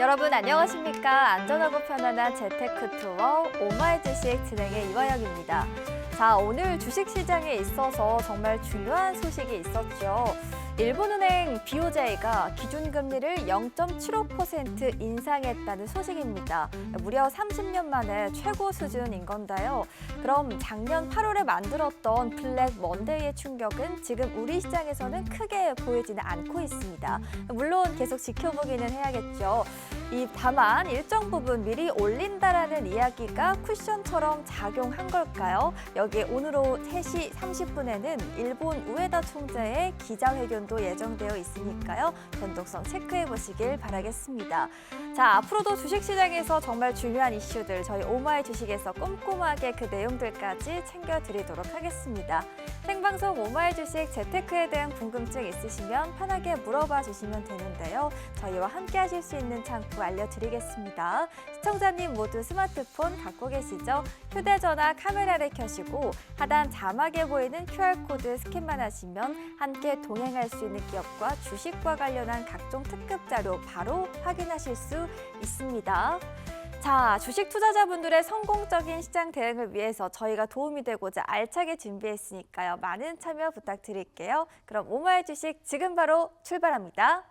여러분 안녕하십니까? 안전하고 편안한 재테크 투어 오마이 주식 진행의 이화영입니다. 자, 오늘 주식시장에 있어서 정말 중요한 소식이 있었죠. 일본은행 BOJ가 기준금리를 0.75% 인상했다는 소식입니다. 무려 30년 만에 최고 수준인 건데요. 그럼 작년 8월에 만들었던 블랙 먼데이의 충격은 지금 우리 시장에서는 크게 보이지는 않고 있습니다. 물론 계속 지켜보기는 해야겠죠. 다만 일정 부분 미리 올린다라는 이야기가 쿠션처럼 작용한 걸까요? 여기에 오늘 오후 3시 30분에는 일본 우에다 총재의 기자회견도 예정되어 있으니까요. 변동성 체크해 보시길 바라겠습니다. 자, 앞으로도 주식시장에서 정말 중요한 이슈들 저희 오마이 주식에서 꼼꼼하게 그 내용들까지 챙겨드리도록 하겠습니다. 생방송 오마이 주식 재테크에 대한 궁금증 있으시면 편하게 물어봐 주시면 되는데요. 저희와 함께 하실 수 있는 창구 알려드리겠습니다. 시청자님 모두 스마트폰 갖고 계시죠? 휴대전화 카메라를 켜시고 하단 자막에 보이는 QR코드 스캔만 하시면 함께 동행할 수 있는 기업과 주식과 관련한 각종 특급 자료 바로 확인하실 수 있습니다. 자, 주식 투자자분들의 성공적인 시장 대응을 위해서 저희가 도움이 되고자 알차게 준비했으니까요. 많은 참여 부탁드릴게요. 그럼 오마이 주식 지금 바로 출발합니다.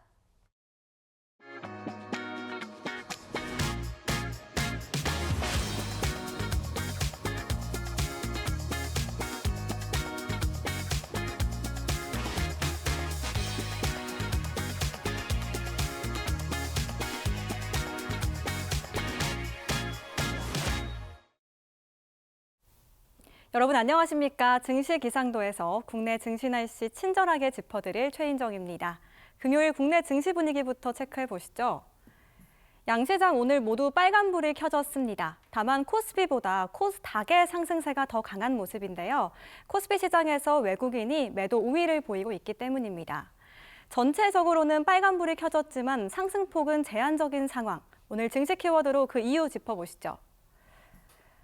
여러분 안녕하십니까? 증시 기상도에서 국내 증시 날씨 친절하게 짚어드릴 최인정입니다. 금요일 국내 증시 분위기부터 체크해 보시죠. 양시장 오늘 모두 빨간불이 켜졌습니다. 다만 코스피보다 코스닥의 상승세가 더 강한 모습인데요. 코스피 시장에서 외국인이 매도 우위를 보이고 있기 때문입니다. 전체적으로는 빨간불이 켜졌지만 상승폭은 제한적인 상황. 오늘 증시 키워드로 그 이유 짚어보시죠.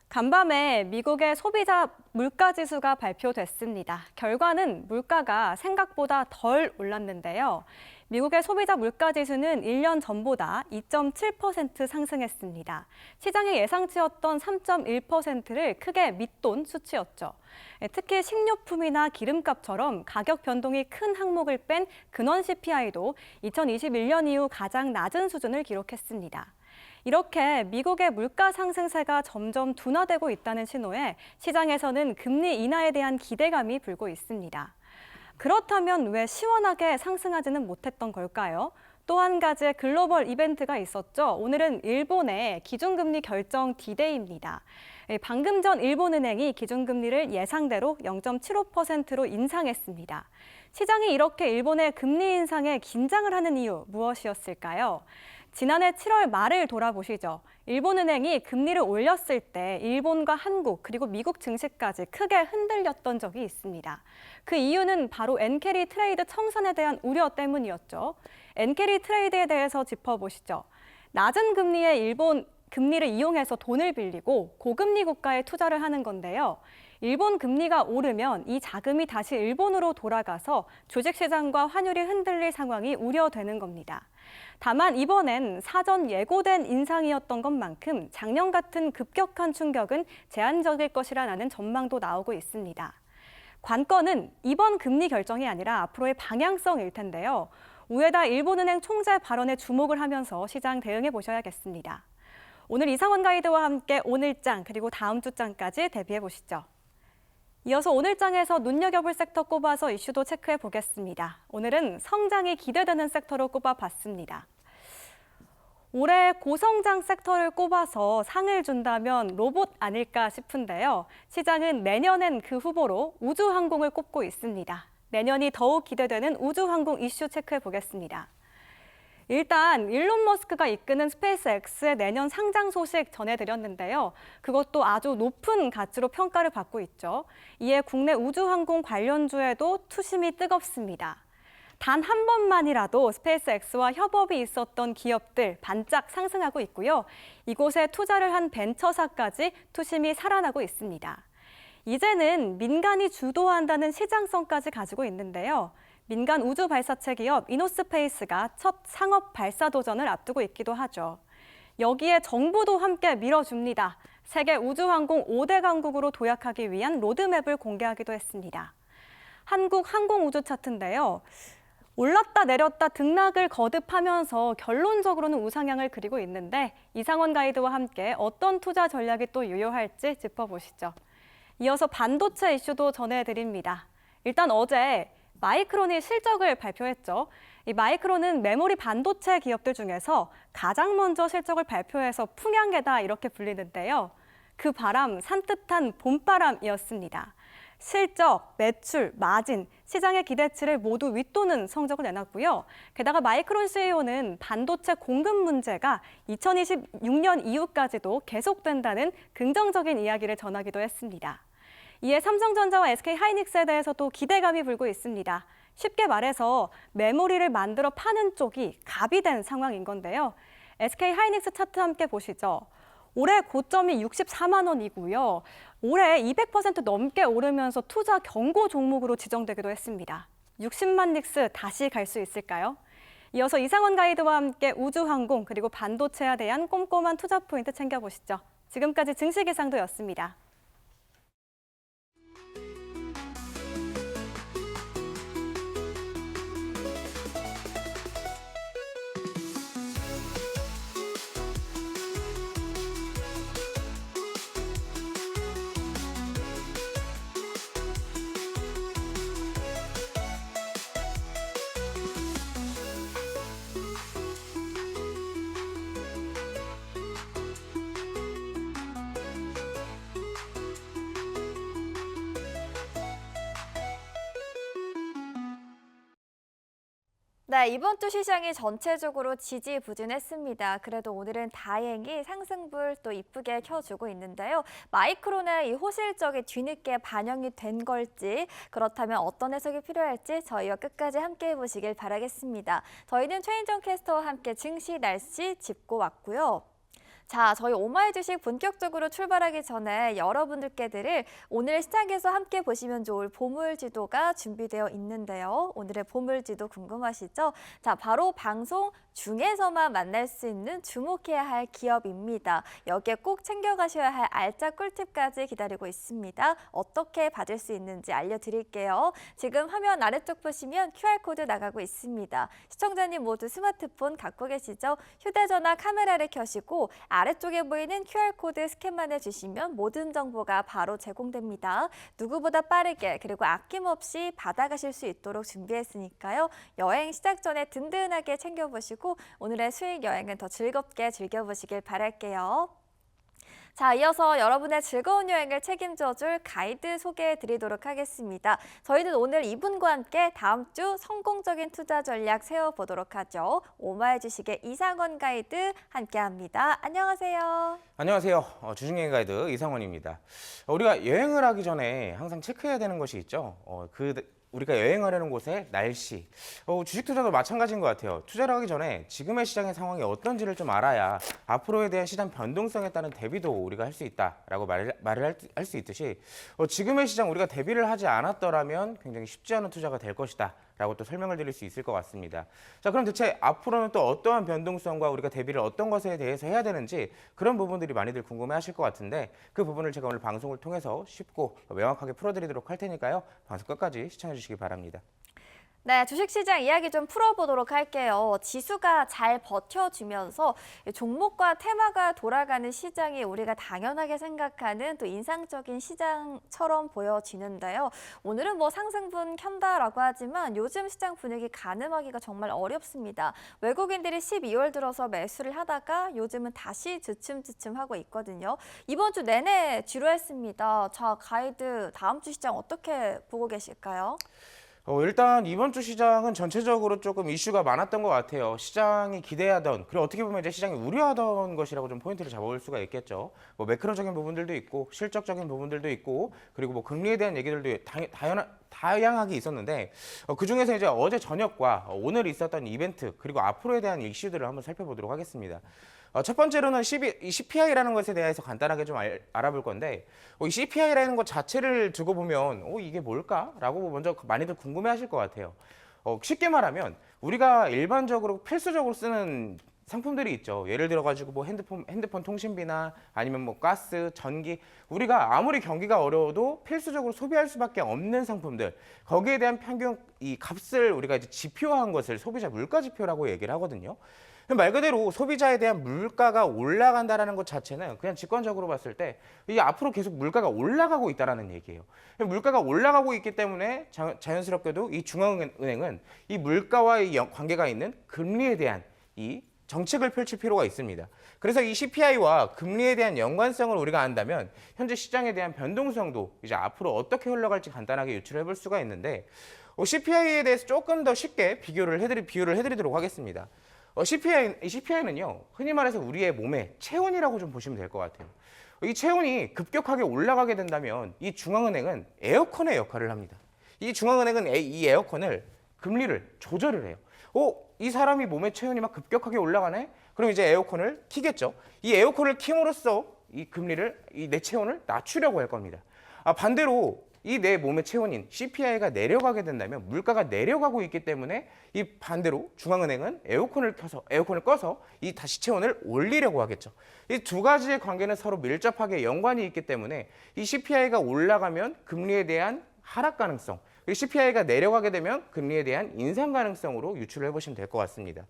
간밤에 미국의 소비자 물가지수가 발표됐습니다. 결과는 물가가 생각보다 덜 올랐는데요. 미국의 소비자 물가지수는 1년 전보다 2.7% 상승했습니다. 시장의 예상치였던 3.1%를 크게 밑돈 수치였죠. 특히 식료품이나 기름값처럼 가격 변동이 큰 항목을 뺀 근원 CPI도 2021년 이후 가장 낮은 수준을 기록했습니다. 이렇게 미국의 물가 상승세가 점점 둔화되고 있다는 신호에 시장에서는 금리 인하에 대한 기대감이 불고 있습니다. 그렇다면 왜 시원하게 상승하지는 못했던 걸까요? 또 한 가지의 글로벌 이벤트가 있었죠. 오늘은 일본의 기준금리 결정 D-Day입니다. 방금 전 일본은행이 기준금리를 예상대로 0.75%로 인상했습니다. 시장이 이렇게 일본의 금리 인상에 긴장을 하는 이유 무엇이었을까요? 지난해 7월 말을 돌아보시죠. 일본은행이 금리를 올렸을 때 일본과 한국 그리고 미국 증시까지 크게 흔들렸던 적이 있습니다. 그 이유는 바로 엔캐리 트레이드 청산에 대한 우려 때문이었죠. 엔캐리 트레이드에 대해서 짚어보시죠. 낮은 금리의 일본 금리를 이용해서 돈을 빌리고 고금리 국가에 투자를 하는 건데요. 일본 금리가 오르면 이 자금이 다시 일본으로 돌아가서 주식시장과 환율이 흔들릴 상황이 우려되는 겁니다. 다만 이번엔 사전 예고된 인상이었던 것만큼 작년 같은 급격한 충격은 제한적일 것이라는 전망도 나오고 있습니다. 관건은 이번 금리 결정이 아니라 앞으로의 방향성일 텐데요. 우에다 일본은행 총재 발언에 주목을 하면서 시장 대응해 보셔야겠습니다. 오늘 이상원 가이드와 함께 오늘장 그리고 다음 주장까지 대비해 보시죠. 이어서 오늘장에서 눈여겨볼 섹터 꼽아서 이슈도 체크해 보겠습니다. 오늘은 성장이 기대되는 섹터로 꼽아봤습니다. 올해 고성장 섹터를 꼽아서 상을 준다면 로봇 아닐까 싶은데요. 시장은 내년엔 그 후보로 우주항공을 꼽고 있습니다. 내년이 더욱 기대되는 우주항공 이슈 체크해 보겠습니다. 일단 일론 머스크가 이끄는 스페이스X의 내년 상장 소식 전해드렸는데요. 그것도 아주 높은 가치로 평가를 받고 있죠. 이에 국내 우주항공 관련주에도 투심이 뜨겁습니다. 단 한 번만이라도 스페이스X와 협업이 있었던 기업들 반짝 상승하고 있고요. 이곳에 투자를 한 벤처사까지 투심이 살아나고 있습니다. 이제는 민간이 주도한다는 시장성까지 가지고 있는데요. 민간 우주 발사체 기업 이노스페이스가 첫 상업 발사 도전을 앞두고 있기도 하죠. 여기에 정부도 함께 밀어줍니다. 세계 우주항공 5대 강국으로 도약하기 위한 로드맵을 공개하기도 했습니다. 한국 항공우주 차트인데요. 올랐다 내렸다 등락을 거듭하면서 결론적으로는 우상향을 그리고 있는데 이상원 가이드와 함께 어떤 투자 전략이 또 유효할지 짚어보시죠. 이어서 반도체 이슈도 전해드립니다. 일단 어제 마이크론이 실적을 발표했죠. 이 마이크론은 메모리 반도체 기업들 중에서 가장 먼저 실적을 발표해서 풍향계다 이렇게 불리는데요. 그 바람 산뜻한 봄바람이었습니다. 실적, 매출, 마진, 시장의 기대치를 모두 윗도는 성적을 내놨고요. 게다가 마이크론 CEO는 반도체 공급 문제가 2026년 이후까지도 계속된다는 긍정적인 이야기를 전하기도 했습니다. 이에 삼성전자와 SK하이닉스에 대해서도 기대감이 불고 있습니다. 쉽게 말해서 메모리를 만들어 파는 쪽이 갑이 된 상황인 건데요. SK하이닉스 차트 함께 보시죠. 올해 고점이 64만 원이고요. 올해 200% 넘게 오르면서 투자 경고 종목으로 지정되기도 했습니다. 60만 닉스 다시 갈 수 있을까요? 이어서 이상원 가이드와 함께 우주항공 그리고 반도체에 대한 꼼꼼한 투자 포인트 챙겨보시죠. 지금까지 증시기상도였습니다. 네, 이번 주 시장이 전체적으로 지지부진했습니다. 그래도 오늘은 다행히 상승불 또 이쁘게 켜주고 있는데요. 마이크론의 이 호실적이 뒤늦게 반영이 된 걸지, 그렇다면 어떤 해석이 필요할지 저희와 끝까지 함께 해보시길 바라겠습니다. 저희는 최인정 캐스터와 함께 증시 날씨 짚고 왔고요. 자, 저희 오마이 주식 본격적으로 출발하기 전에 여러분들께 드릴 오늘 시장에서 함께 보시면 좋을 보물지도가 준비되어 있는데요. 오늘의 보물지도 궁금하시죠? 자, 바로 방송 중에서만 만날 수 있는 주목해야 할 기업입니다. 여기에 꼭 챙겨가셔야 할 알짜 꿀팁까지 기다리고 있습니다. 어떻게 받을 수 있는지 알려드릴게요. 지금 화면 아래쪽 보시면 QR코드 나가고 있습니다. 시청자님 모두 스마트폰 갖고 계시죠? 휴대전화 카메라를 켜시고 아래쪽에 보이는 QR코드 스캔만 해주시면 모든 정보가 바로 제공됩니다. 누구보다 빠르게 그리고 아낌없이 받아가실 수 있도록 준비했으니까요. 여행 시작 전에 든든하게 챙겨보시고 오늘의 수익 여행은 더 즐겁게 즐겨보시길 바랄게요. 자, 이어서 여러분의 즐거운 여행을 책임져줄 가이드 소개해드리도록 하겠습니다. 저희는 오늘 이분과 함께 다음 주 성공적인 투자 전략 세워보도록 하죠. 오마이 주식의 이상원 가이드 함께합니다. 안녕하세요. 안녕하세요. 주식여행 가이드 이상원입니다. 우리가 여행을 하기 전에 항상 체크해야 되는 것이 있죠. 우리가 여행하려는 곳의 날씨, 주식 투자도 마찬가지인 것 같아요. 투자를 하기 전에 지금의 시장의 상황이 어떤지를 좀 알아야 앞으로에 대한 시장 변동성에 따른 대비도 우리가 할 수 있다라고 말을 할 수 있듯이 지금의 시장 우리가 대비를 하지 않았더라면 굉장히 쉽지 않은 투자가 될 것이다 라고 또 설명을 드릴 수 있을 것 같습니다. 자, 그럼 대체 앞으로는 또 어떠한 변동성과 우리가 대비를 어떤 것에 대해서 해야 되는지 그런 부분들이 많이들 궁금해 하실 것 같은데 그 부분을 제가 오늘 방송을 통해서 쉽고 명확하게 풀어드리도록 할 테니까요. 방송 끝까지 시청해 주시기 바랍니다. 네, 주식시장 이야기 좀 풀어보도록 할게요. 지수가 잘 버텨주면서 종목과 테마가 돌아가는 시장이 우리가 당연하게 생각하는 또 인상적인 시장처럼 보여지는데요. 오늘은 뭐 상승분 켠다라고 하지만 요즘 시장 분위기 가늠하기가 정말 어렵습니다. 외국인들이 12월 들어서 매수를 하다가 요즘은 다시 주춤주춤하고 있거든요. 이번 주 내내 지루했습니다. 자, 가이드 다음 주 시장 어떻게 보고 계실까요? 일단 이번 주 시장은 전체적으로 조금 이슈가 많았던 것 같아요. 시장이 기대하던, 그리고 어떻게 보면 이제 시장이 우려하던 것이라고 좀 포인트를 잡아볼 수가 있겠죠. 뭐 매크로적인 부분들도 있고, 실적적인 부분들도 있고, 그리고 뭐 금리에 대한 얘기들도 다양하게 있었는데, 그 중에서 이제 어제 저녁과 오늘 있었던 이벤트, 그리고 앞으로에 대한 이슈들을 한번 살펴보도록 하겠습니다. 첫 번째로는 CPI라는 것에 대해서 간단하게 좀 알아볼 건데, 이 CPI라는 것 자체를 두고 보면 이게 뭘까라고 먼저 많이들 궁금해하실 것 같아요. 쉽게 말하면 우리가 일반적으로 필수적으로 쓰는 상품들이 있죠. 예를 들어 가지고 뭐 핸드폰 통신비나 아니면 뭐 가스, 전기, 우리가 아무리 경기가 어려워도 필수적으로 소비할 수밖에 없는 상품들, 거기에 대한 평균 이 값을 우리가 이제 지표화한 것을 소비자 물가 지표라고 얘기를 하거든요. 말 그대로 소비자에 대한 물가가 올라간다라는 것 자체는 그냥 직관적으로 봤을 때 이게 앞으로 계속 물가가 올라가고 있다라는 얘기예요. 물가가 올라가고 있기 때문에 자연스럽게도 이 중앙은행은 이 물가와의 관계가 있는 금리에 대한 이 정책을 펼칠 필요가 있습니다. 그래서 이 CPI와 금리에 대한 연관성을 우리가 안다면 현재 시장에 대한 변동성도 이제 앞으로 어떻게 흘러갈지 간단하게 유추해 볼 수가 있는데 CPI에 대해서 조금 더 쉽게 비유를 해드리도록 하겠습니다. CPI는요, 흔히 말해서 우리의 몸의 체온이라고 좀 보시면 될 것 같아요. 이 체온이 급격하게 올라가게 된다면 이 중앙은행은 에어컨의 역할을 합니다. 이 중앙은행은 이 에어컨을 금리를 조절을 해요. 이 사람이 몸의 체온이 막 급격하게 올라가네? 그럼 이제 에어컨을 키겠죠. 이 에어컨을 킴으로써 이 금리를, 이 내 체온을 낮추려고 할 겁니다. 반대로 이 내 몸의 체온인 CPI가 내려가게 된다면 물가가 내려가고 있기 때문에 이 반대로 중앙은행은 에어컨을 꺼서 이 다시 체온을 올리려고 하겠죠. 이 두 가지의 관계는 서로 밀접하게 연관이 있기 때문에 이 CPI가 올라가면 금리에 대한 하락 가능성, CPI가 내려가게 되면 금리에 대한 인상 가능성으로 유추를 해보시면 될 것 같습니다.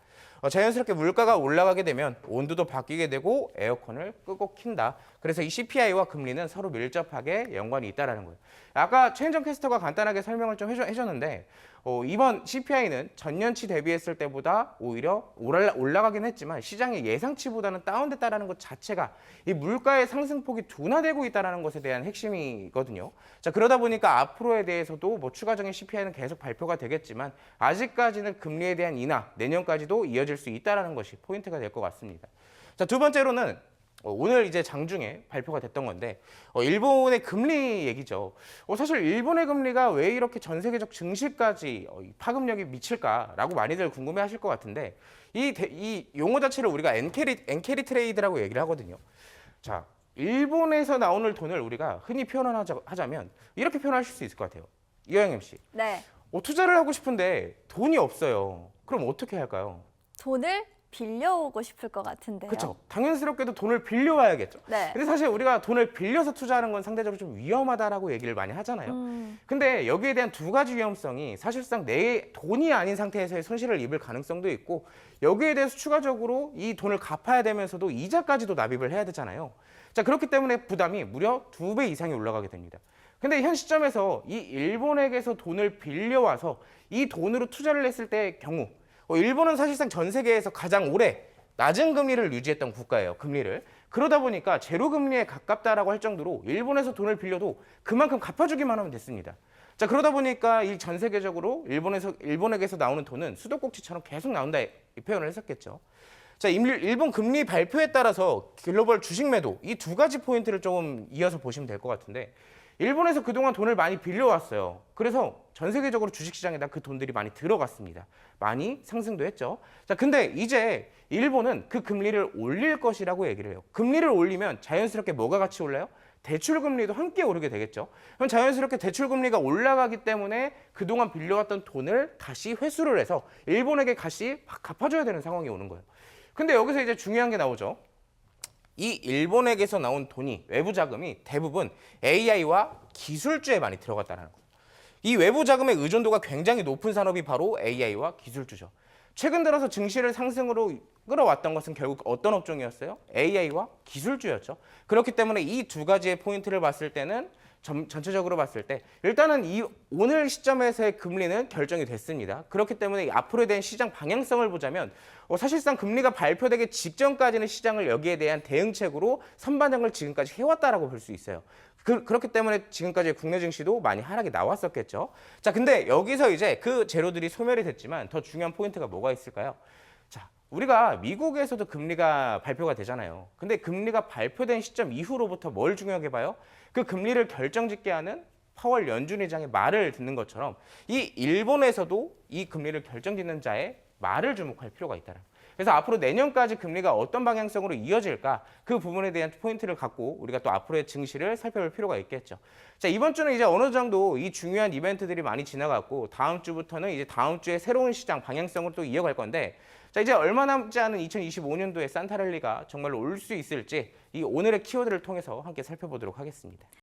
자연스럽게 물가가 올라가게 되면 온도도 바뀌게 되고 에어컨을 끄고 킨다. 그래서 이 CPI와 금리는 서로 밀접하게 연관이 있다는 거예요. 아까 최은정 캐스터가 간단하게 설명을 좀 해줬는데 이번 CPI는 전년치 대비했을 때보다 오히려 올라가긴 했지만 시장의 예상치보다는 다운됐다는 것 자체가 이 물가의 상승폭이 둔화되고 있다는 것에 대한 핵심이거든요. 자, 그러다 보니까 앞으로에 대해서도 뭐 추가적인 CPI는 계속 발표가 되겠지만 아직까지는 금리에 대한 인하, 내년까지도 이어질 수 있다는 것이 포인트가 될 것 같습니다. 자, 두 번째로는 오늘 이제 장중에 발표가 됐던 건데 일본의 금리 얘기죠. 사실 일본의 금리가 왜 이렇게 전 세계적 증시까지 파급력이 미칠까라고 많이들 궁금해하실 것 같은데 이 용어 자체를 우리가 엔캐리 트레이드라고 얘기를 하거든요. 자, 일본에서 나오는 돈을 우리가 흔히 표현하자면 이렇게 표현하실 수 있을 것 같아요. 이화영 MC. 네. 투자를 하고 싶은데 돈이 없어요. 그럼 어떻게 할까요? 돈을 빌려오고 싶을 것 같은데요. 그렇죠. 당연스럽게도 돈을 빌려와야겠죠. 네. 근데 사실 우리가 돈을 빌려서 투자하는 건 상대적으로 좀 위험하다라고 얘기를 많이 하잖아요. 근데 여기에 대한 두 가지 위험성이 사실상 내 돈이 아닌 상태에서의 손실을 입을 가능성도 있고 여기에 대해서 추가적으로 이 돈을 갚아야 되면서도 이자까지도 납입을 해야 되잖아요. 자, 그렇기 때문에 부담이 무려 2배 이상이 올라가게 됩니다. 근데 현 시점에서 이 일본에게서 돈을 빌려와서 이 돈으로 투자를 했을 때의 경우 일본은 사실상 전 세계에서 가장 오래 낮은 금리를 유지했던 국가예요. 금리를. 그러다 보니까 제로 금리에 가깝다라고 할 정도로 일본에서 돈을 빌려도 그만큼 갚아주기만 하면 됐습니다. 자, 그러다 보니까 이 전 세계적으로 일본에게서 나오는 돈은 수도꼭지처럼 계속 나온다 이 표현을 했었겠죠. 자, 일본 금리 발표에 따라서 글로벌 주식 매도 이 두 가지 포인트를 조금 이어서 보시면 될 것 같은데 일본에서 그동안 돈을 많이 빌려왔어요. 그래서 전 세계적으로 주식시장에다 그 돈들이 많이 들어갔습니다. 많이 상승도 했죠. 자, 근데 이제 일본은 그 금리를 올릴 것이라고 얘기를 해요. 금리를 올리면 자연스럽게 뭐가 같이 올라요? 대출금리도 함께 오르게 되겠죠. 그럼 자연스럽게 대출금리가 올라가기 때문에 그동안 빌려왔던 돈을 다시 회수를 해서 일본에게 다시 갚아줘야 되는 상황이 오는 거예요. 근데 여기서 이제 중요한 게 나오죠. 이 일본에게서 나온 돈이 외부 자금이 대부분 AI와 기술주에 많이 들어갔다는 거예요. 이 외부 자금의 의존도가 굉장히 높은 산업이 바로 AI와 기술주죠. 최근 들어서 증시를 상승으로 끌어왔던 것은 결국 어떤 업종이었어요? AI와 기술주였죠. 그렇기 때문에 이 두 가지의 포인트를 봤을 때는 전체적으로 봤을 때 일단은 오늘 시점에서의 금리는 결정이 됐습니다. 그렇기 때문에 앞으로에 대한 시장 방향성을 보자면 사실상 금리가 발표되기 직전까지는 시장을 여기에 대한 대응책으로 선반영을 지금까지 해왔다라고 볼 수 있어요. 그렇기 때문에 지금까지 국내 증시도 많이 하락이 나왔었겠죠. 자, 근데 여기서 이제 그 재료들이 소멸이 됐지만 더 중요한 포인트가 뭐가 있을까요? 자, 우리가 미국에서도 금리가 발표가 되잖아요. 근데 금리가 발표된 시점 이후로부터 뭘 중요하게 봐요? 그 금리를 결정짓게 하는 파월 연준 의장의 말을 듣는 것처럼 이 일본에서도 이 금리를 결정짓는 자의 말을 주목할 필요가 있다는 거예요. 그래서 앞으로 내년까지 금리가 어떤 방향성으로 이어질까 그 부분에 대한 포인트를 갖고 우리가 또 앞으로의 증시를 살펴볼 필요가 있겠죠. 자, 이번 주는 이제 어느 정도 이 중요한 이벤트들이 많이 지나갔고 다음 주부터는 이제 다음 주에 새로운 시장 방향성으로 또 이어갈 건데 자, 이제 얼마 남지 않은 2025년도에 산타랠리가 정말로 올 수 있을지 이 오늘의 키워드를 통해서 함께 살펴보도록 하겠습니다.